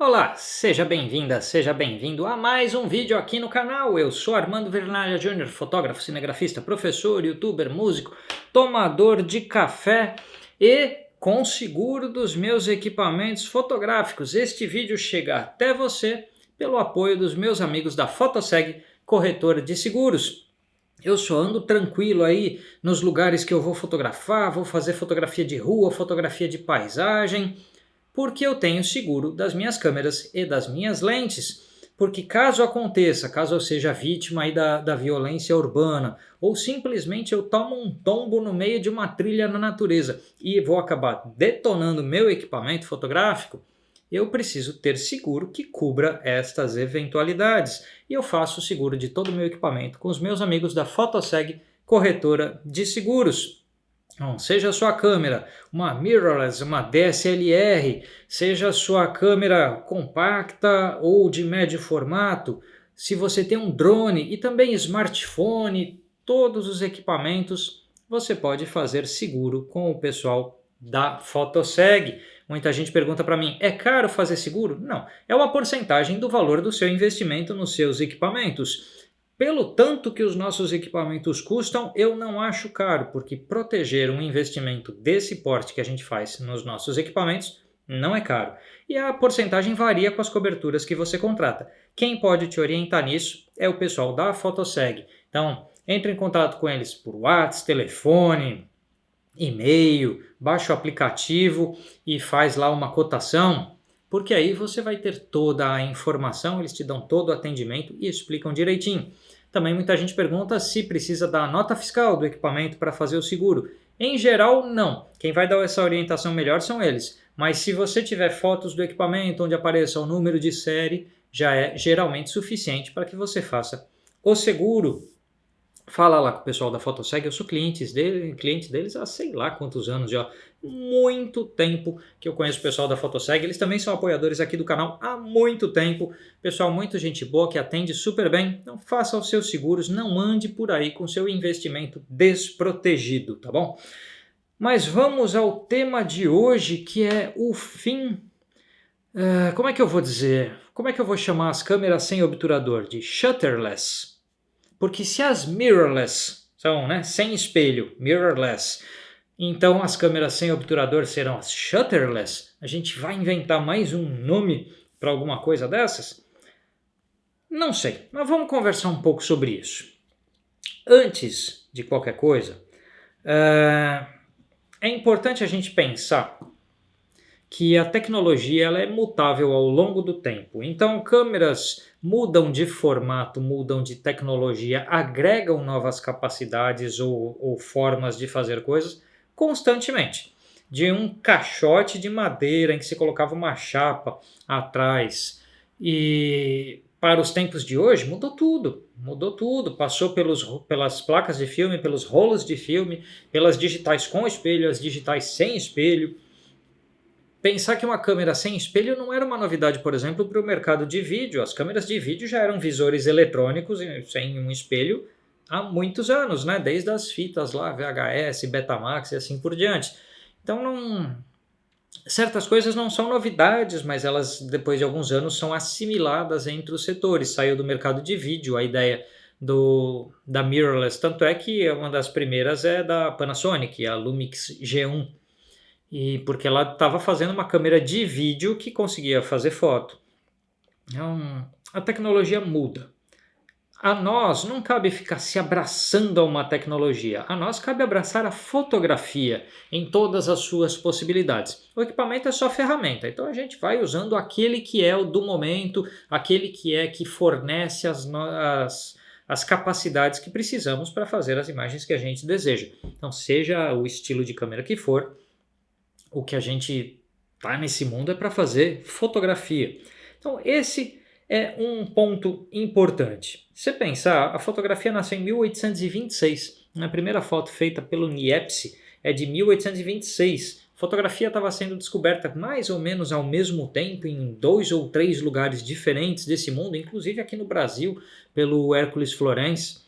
Olá, seja bem-vinda, seja bem-vindo a mais um vídeo aqui no canal. Eu sou Armando Vernalha Júnior, fotógrafo, cinegrafista, professor, youtuber, músico, tomador de café e com seguro dos meus equipamentos fotográficos. Este vídeo chega até você pelo apoio dos meus amigos da Fotoseg, corretora de seguros. Eu só ando tranquilo aí nos lugares que eu vou fotografar, vou fazer fotografia de rua, fotografia de paisagem, porque eu tenho seguro das minhas câmeras e das minhas lentes. Porque caso aconteça, caso eu seja vítima aí da violência urbana, ou simplesmente eu tomo um tombo no meio de uma trilha na natureza e vou acabar detonando meu equipamento fotográfico, eu preciso ter seguro que cubra estas eventualidades. E eu faço o seguro de todo o meu equipamento com os meus amigos da Fotoseg, corretora de seguros. Então, seja a sua câmera uma mirrorless, uma DSLR, seja a sua câmera compacta ou de médio formato, se você tem um drone e também smartphone, todos os equipamentos você pode fazer seguro com o pessoal da Fotoseg. Muita gente pergunta para mim, é caro fazer seguro? Não, é uma porcentagem do valor do seu investimento nos seus equipamentos. Pelo tanto que os nossos equipamentos custam, eu não acho caro, porque proteger um investimento desse porte que a gente faz nos nossos equipamentos não é caro. E a porcentagem varia com as coberturas que você contrata. Quem pode te orientar nisso é o pessoal da Fotoseg. Então, entre em contato com eles por WhatsApp, telefone, e-mail, baixa o aplicativo e faz lá uma cotação, porque aí você vai ter toda a informação, eles te dão todo o atendimento e explicam direitinho. Também muita gente pergunta se precisa da nota fiscal do equipamento para fazer o seguro. Em geral, não. Quem vai dar essa orientação melhor são eles. Mas se você tiver fotos do equipamento onde apareça o número de série, já é geralmente suficiente para que você faça o seguro. Fala lá com o pessoal da Fotoseg, eu sou cliente deles há sei lá quantos anos já. Muito tempo que eu conheço o pessoal da Fotoseg, eles também são apoiadores aqui do canal há muito tempo. Pessoal, muito gente boa que atende super bem. Então faça os seus seguros, não ande por aí com seu investimento desprotegido, tá bom? Mas vamos ao tema de hoje, que é o fim... como é que eu vou dizer? Como é que eu vou chamar as câmeras sem obturador? De shutterless. Porque se as mirrorless são, sem espelho, mirrorless, então as câmeras sem obturador serão as shutterless. A gente vai inventar mais um nome para alguma coisa dessas? Não sei, mas vamos conversar um pouco sobre isso. Antes de qualquer coisa, é importante a gente pensar que a tecnologia ela é mutável ao longo do tempo. Então, câmeras mudam de formato, mudam de tecnologia, agregam novas capacidades ou formas de fazer coisas constantemente. De um caixote de madeira em que se colocava uma chapa atrás e para os tempos de hoje mudou tudo, passou pelas placas de filme, pelos rolos de filme, pelas digitais com espelho, as digitais sem espelho. Pensar que uma câmera sem espelho não era uma novidade, por exemplo, para o mercado de vídeo. As câmeras de vídeo já eram visores eletrônicos sem um espelho há muitos anos, desde as fitas lá, VHS, Betamax e assim por diante. Então, certas coisas não são novidades, mas elas, depois de alguns anos, são assimiladas entre os setores. Saiu do mercado de vídeo a ideia da mirrorless, tanto é que uma das primeiras é da Panasonic, a Lumix G1. E porque ela estava fazendo uma câmera de vídeo que conseguia fazer foto. Então, a tecnologia muda. A nós não cabe ficar se abraçando a uma tecnologia. A nós cabe abraçar a fotografia em todas as suas possibilidades. O equipamento é só ferramenta, então a gente vai usando aquele que é o do momento, aquele que fornece as capacidades que precisamos para fazer as imagens que a gente deseja. Então, seja o estilo de câmera que for, o que a gente tá nesse mundo é para fazer fotografia. Então esse é um ponto importante. Se você pensar, a fotografia nasceu em 1826. A primeira foto feita pelo Niepce é de 1826. A fotografia estava sendo descoberta mais ou menos ao mesmo tempo em 2 ou 3 lugares diferentes desse mundo, inclusive aqui no Brasil, pelo Hércules Florence.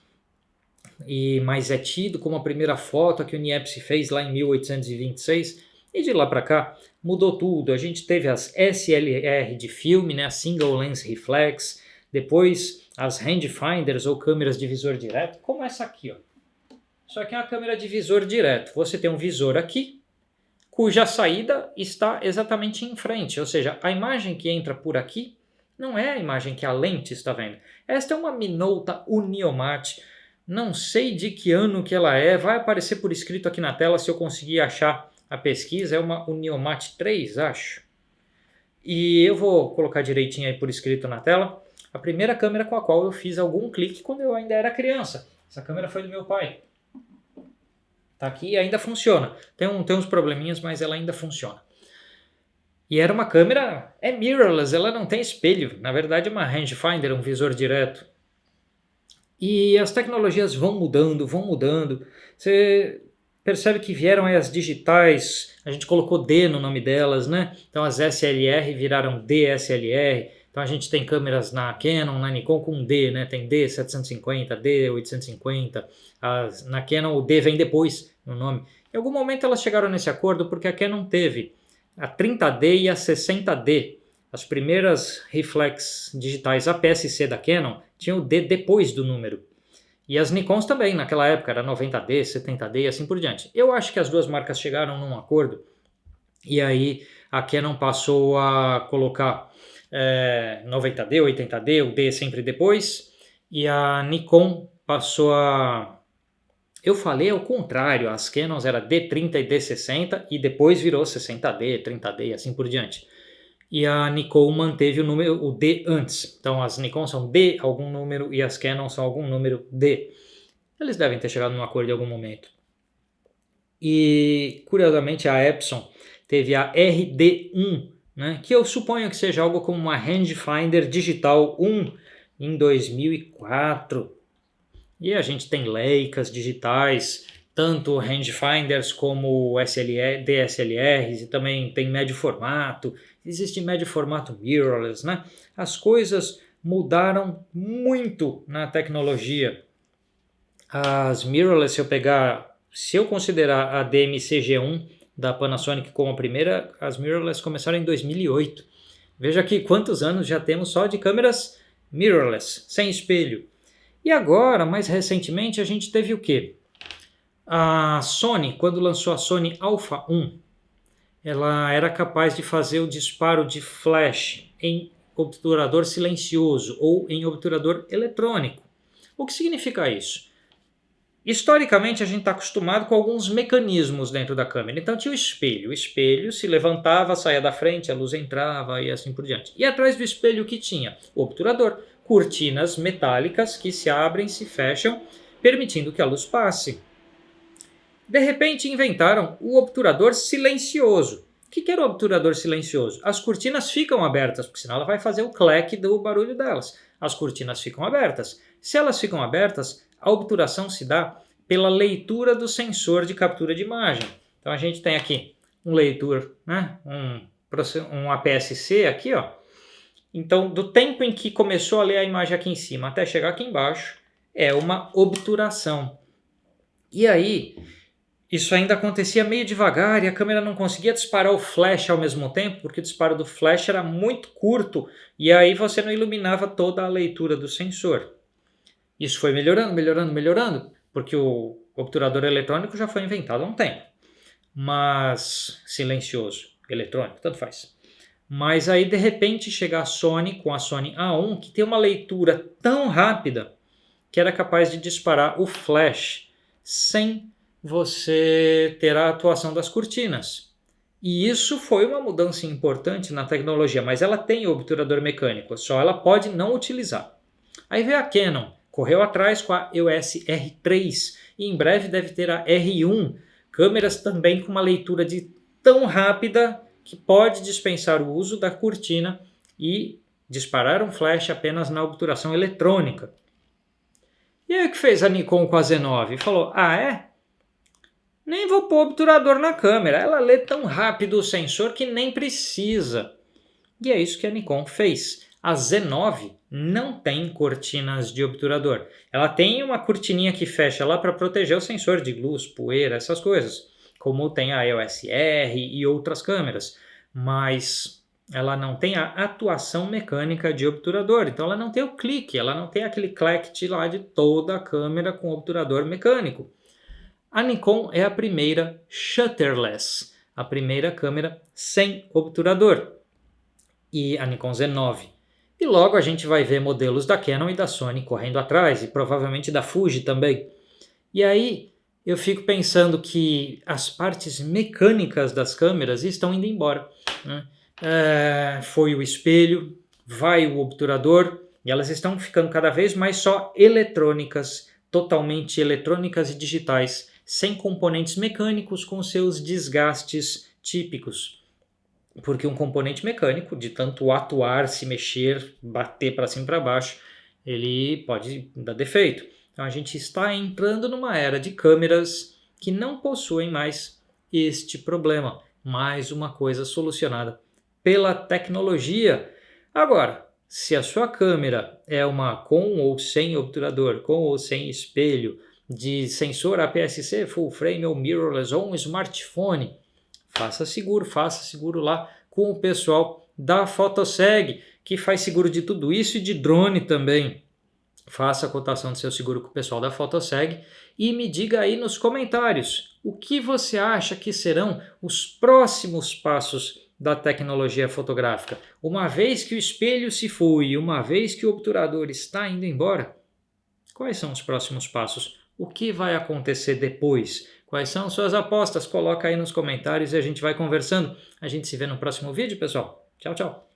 Mas é tido como a primeira foto que o Niepce fez lá em 1826. E de lá para cá, mudou tudo. A gente teve as SLR de filme, né, a Single Lens Reflex, depois as rangefinders ou câmeras de visor direto, como essa aqui, ó. Isso aqui é uma câmera de visor direto. Você tem um visor aqui, cuja saída está exatamente em frente, ou seja, a imagem que entra por aqui não é a imagem que a lente está vendo. Esta é uma Minolta Uniomat, não sei de que ano que ela é, vai aparecer por escrito aqui na tela se eu conseguir achar a pesquisa, é uma Uniomat 3, acho. E eu vou colocar direitinho aí por escrito na tela, a primeira câmera com a qual eu fiz algum clique quando eu ainda era criança. Essa câmera foi do meu pai. Tá aqui e ainda funciona. Tem uns probleminhas, mas ela ainda funciona. E era uma câmera, é mirrorless, ela não tem espelho. Na verdade é uma rangefinder, um visor direto. E as tecnologias vão mudando, vão mudando. Você percebe que vieram aí as digitais, a gente colocou D no nome delas, né? Então as SLR viraram DSLR. Então a gente tem câmeras na Canon, na Nikon com D, né? Tem D750, D850. Na Canon o D vem depois no nome. Em algum momento elas chegaram nesse acordo porque a Canon teve a 30D e a 60D. As primeiras reflex digitais APS-C da Canon tinham o D depois do número. E as Nikons também, naquela época, era 90D, 70D e assim por diante. Eu acho que as duas marcas chegaram num acordo e aí a Canon passou a colocar 90D, 80D, o D sempre depois, e a Nikon passou a... Eu falei ao contrário, as Canons era D30 e D60 e depois virou 60D, 30D e assim por diante. E a Nikon manteve o D antes. Então as Nikon são D algum número e as Canon são algum número D. Eles devem ter chegado num acordo em algum momento. E curiosamente a Epson teve a RD1, né, que eu suponho que seja algo como uma rangefinder digital 1 em 2004. E a gente tem Leicas digitais, tanto rangefinders como DSLRs, e também tem médio formato. Existe médio formato mirrorless, né? As coisas mudaram muito na tecnologia. As mirrorless, se eu considerar a DMC-G1 da Panasonic como a primeira, as mirrorless começaram em 2008. Veja aqui quantos anos já temos só de câmeras mirrorless, sem espelho. E agora, mais recentemente, a gente teve o quê? A Sony, quando lançou a Sony Alpha 1, ela era capaz de fazer o disparo de flash em obturador silencioso ou em obturador eletrônico. O que significa isso? Historicamente, a gente está acostumado com alguns mecanismos dentro da câmera. Então tinha o espelho. O espelho se levantava, saía da frente, a luz entrava e assim por diante. E atrás do espelho o que tinha? O obturador. Cortinas metálicas que se abrem, se fecham, permitindo que a luz passe. De repente inventaram o obturador silencioso. O que era o obturador silencioso? As cortinas ficam abertas, porque senão ela vai fazer o clack do barulho delas. As cortinas ficam abertas. Se elas ficam abertas, a obturação se dá pela leitura do sensor de captura de imagem. Então a gente tem aqui um leitor, né? um APS-C aqui, ó. Então do tempo em que começou a ler a imagem aqui em cima até chegar aqui embaixo, é uma obturação. E aí, isso ainda acontecia meio devagar e a câmera não conseguia disparar o flash ao mesmo tempo, porque o disparo do flash era muito curto e aí você não iluminava toda a leitura do sensor. Isso foi melhorando, porque o obturador eletrônico já foi inventado há um tempo. Mas silencioso, eletrônico, tanto faz. Mas aí de repente chega a Sony com a Sony A1, que tem uma leitura tão rápida que era capaz de disparar o flash sem você ter a atuação das cortinas. E isso foi uma mudança importante na tecnologia, mas ela tem obturador mecânico, só ela pode não utilizar. Aí veio a Canon, correu atrás com a EOS R3 e em breve deve ter a R1, câmeras também com uma leitura tão rápida que pode dispensar o uso da cortina e disparar um flash apenas na obturação eletrônica. E aí o que fez a Nikon com a Z9? Falou, nem vou pôr obturador na câmera, ela lê tão rápido o sensor que nem precisa. E é isso que a Nikon fez. A Z9 não tem cortinas de obturador. Ela tem uma cortininha que fecha lá para proteger o sensor de luz, poeira, essas coisas, como tem a EOS R e outras câmeras. mas ela não tem a atuação mecânica de obturador, então ela não tem o clique, ela não tem aquele clact lá de toda a câmera com obturador mecânico. A Nikon é a primeira shutterless, a primeira câmera sem obturador, e a Nikon Z9. E logo a gente vai ver modelos da Canon e da Sony correndo atrás, e provavelmente da Fuji também. E aí eu fico pensando que as partes mecânicas das câmeras estão indo embora, né? Foi o espelho, vai o obturador, e elas estão ficando cada vez mais só eletrônicas, totalmente eletrônicas e digitais, sem componentes mecânicos com seus desgastes típicos. Porque um componente mecânico, de tanto atuar, se mexer, bater para cima e para baixo, ele pode dar defeito. Então a gente está entrando numa era de câmeras que não possuem mais este problema. Mais uma coisa solucionada pela tecnologia. Agora, se a sua câmera é uma com ou sem obturador, com ou sem espelho, de sensor APS-C, full frame ou mirrorless ou um smartphone, faça seguro lá com o pessoal da Photoseg, que faz seguro de tudo isso e de drone também. Faça a cotação do seu seguro com o pessoal da Photoseg e me diga aí nos comentários o que você acha que serão os próximos passos da tecnologia fotográfica. Uma vez que o espelho se foi, uma vez que o obturador está indo embora, quais são os próximos passos? O que vai acontecer depois? Quais são suas apostas? Coloca aí nos comentários e a gente vai conversando. A gente se vê no próximo vídeo, pessoal. Tchau, tchau.